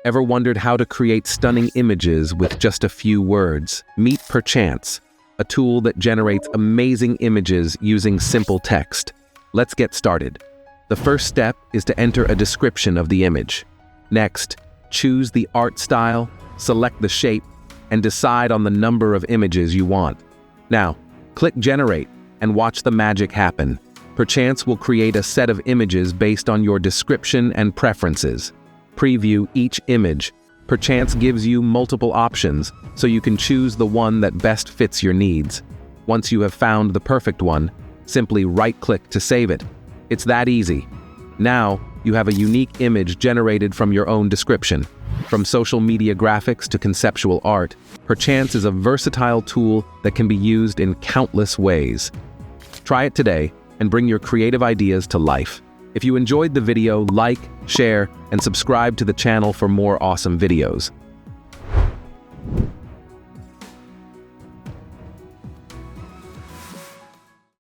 Ever wondered how to create stunning images with just a few words? Meet Perchance, a tool that generates amazing images using simple text. Let's get started. The first step is to enter a description of the image. Next, choose the art style, select the shape, and decide on the number of images you want. Now, click Generate and watch the magic happen. Perchance will create a set of images based on your description and preferences. Preview each image. Perchance gives you multiple options, so you can choose the one that best fits your needs. Once you have found the perfect one, simply right-click to save it. It's that easy. Now, you have a unique image generated from your own description. From social media graphics to conceptual art, Perchance is a versatile tool that can be used in countless ways. Try it today and bring your creative ideas to life. If you enjoyed the video, like, share, and subscribe to the channel for more awesome videos.